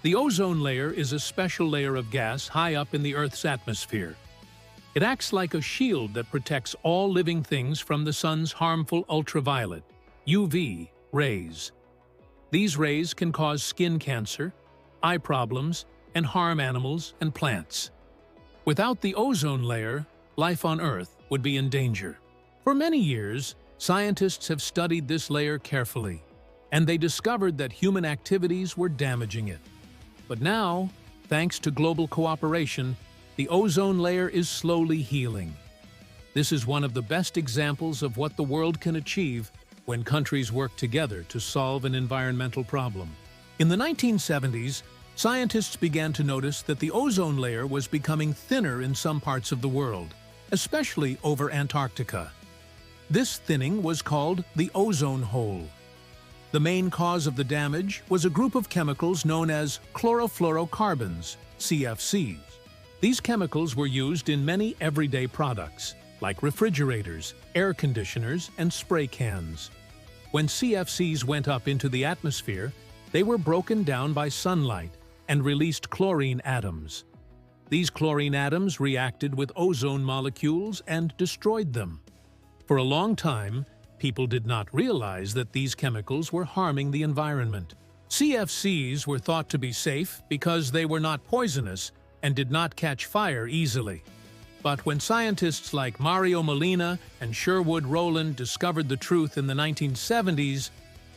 The ozone layer is a special layer of gas high up in the Earth's atmosphere. It acts like a shield that protects all living things from the sun's harmful ultraviolet, UV, rays. These rays can cause skin cancer, eye problems, and harm animals and plants. Without the ozone layer, life on Earth would be in danger. For many years, scientists have studied this layer carefully, and they discovered that human activities were damaging it. But now, thanks to global cooperation, the ozone layer is slowly healing. This is one of the best examples of what the world can achieve when countries work together to solve an environmental problem. In the 1970s, scientists began to notice that the ozone layer was becoming thinner in some parts of the world, especially over Antarctica. This thinning was called the ozone hole. The main cause of the damage was a group of chemicals known as chlorofluorocarbons, CFCs. These chemicals were used in many everyday products, like refrigerators, air conditioners, and spray cans. When CFCs went up into the atmosphere, they were broken down by sunlight and released chlorine atoms. These chlorine atoms reacted with ozone molecules and destroyed them. For a long time, people did not realize that these chemicals were harming the environment. CFCs were thought to be safe because they were not poisonous and did not catch fire easily. But when scientists like Mario Molina and Sherwood Rowland discovered the truth in the 1970s,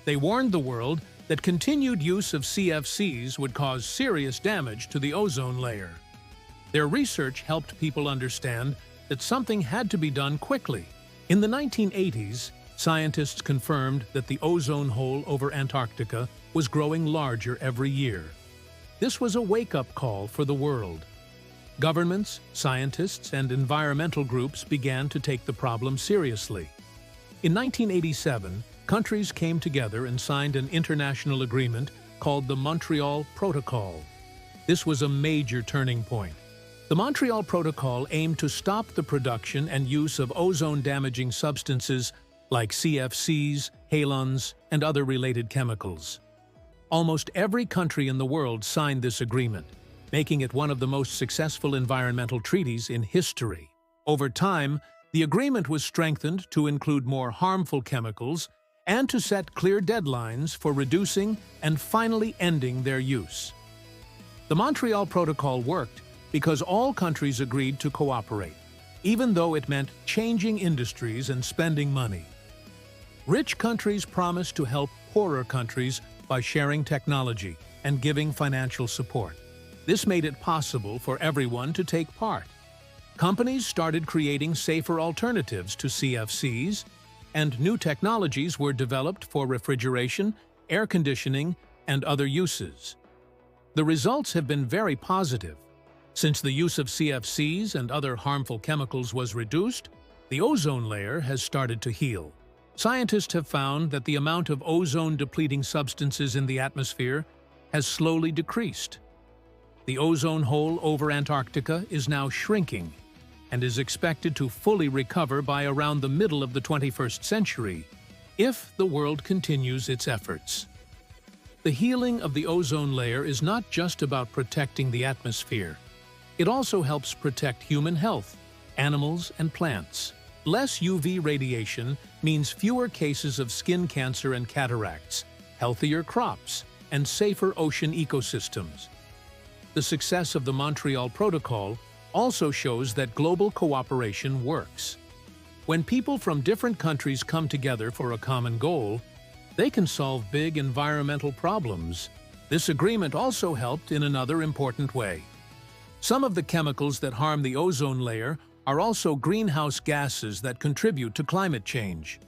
they warned the world that continued use of CFCs would cause serious damage to the ozone layer. Their research helped people understand that something had to be done quickly. In the 1980s, scientists confirmed that the ozone hole over Antarctica was growing larger every year. This was a wake-up call for the world. Governments, scientists, and environmental groups began to take the problem seriously. In 1987, countries came together and signed an international agreement called the Montreal Protocol. This was a major turning point. The Montreal Protocol aimed to stop the production and use of ozone-damaging substances like CFCs, halons, and other related chemicals. Almost every country in the world signed this agreement, making it one of the most successful environmental treaties in history. Over time, the agreement was strengthened to include more harmful chemicals and to set clear deadlines for reducing and finally ending their use. The Montreal Protocol worked because all countries agreed to cooperate, even though it meant changing industries and spending money. Rich countries promised to help poorer countries by sharing technology and giving financial support. This made it possible for everyone to take part. Companies started creating safer alternatives to CFCs, and new technologies were developed for refrigeration, air conditioning, and other uses. The results have been very positive. Since the use of CFCs and other harmful chemicals was reduced, the ozone layer has started to heal. Scientists have found that the amount of ozone-depleting substances in the atmosphere has slowly decreased. The ozone hole over Antarctica is now shrinking and is expected to fully recover by around the middle of the 21st century if the world continues its efforts. The healing of the ozone layer is not just about protecting the atmosphere. It also helps protect human health, animals, and plants. Less UV radiation means fewer cases of skin cancer and cataracts, healthier crops, and safer ocean ecosystems. The success of the Montreal Protocol also shows that global cooperation works. When people from different countries come together for a common goal, they can solve big environmental problems. This agreement also helped in another important way. Some of the chemicals that harm the ozone layer are also greenhouse gases that contribute to climate change.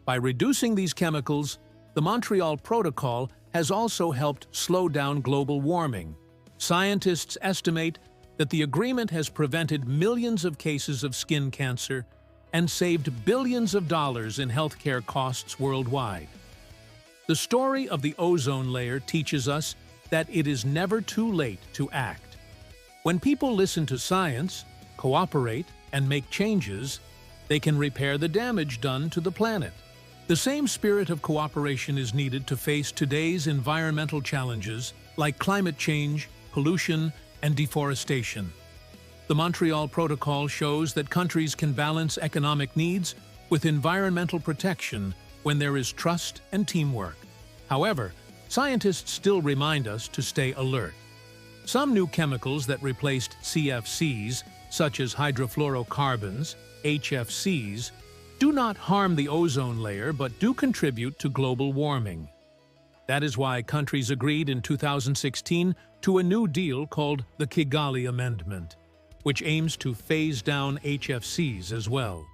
By reducing these chemicals, the Montreal Protocol has also helped slow down global warming. Scientists estimate that the agreement has prevented millions of cases of skin cancer and saved billions of dollars in healthcare costs worldwide. The story of the ozone layer teaches us that it is never too late to act. When people listen to science, cooperate, and make changes, they can repair the damage done to the planet. The same spirit of cooperation is needed to face today's environmental challenges like climate change, pollution, and deforestation. The Montreal Protocol shows that countries can balance economic needs with environmental protection when there is trust and teamwork. However, scientists still remind us to stay alert. Some new chemicals that replaced CFCs, such as hydrofluorocarbons, HFCs, do not harm the ozone layer but do contribute to global warming. That is why countries agreed in 2016 to a new deal called the Kigali Amendment, which aims to phase down HFCs as well.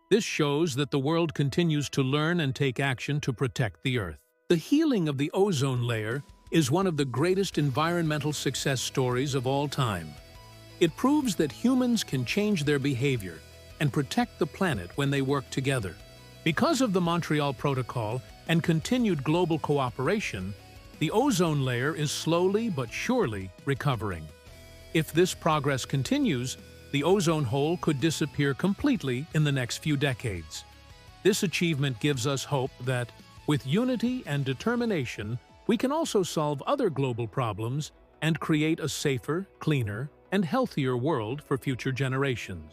This shows that the world continues to learn and take action to protect the Earth. The healing of the ozone layer is one of the greatest environmental success stories of all time. It proves that humans can change their behavior and protect the planet when they work together. Because of the Montreal Protocol and continued global cooperation, the ozone layer is slowly but surely recovering. If this progress continues, the ozone hole could disappear completely in the next few decades. This achievement gives us hope that, with unity and determination, we can also solve other global problems and create a safer, cleaner, and healthier world for future generations.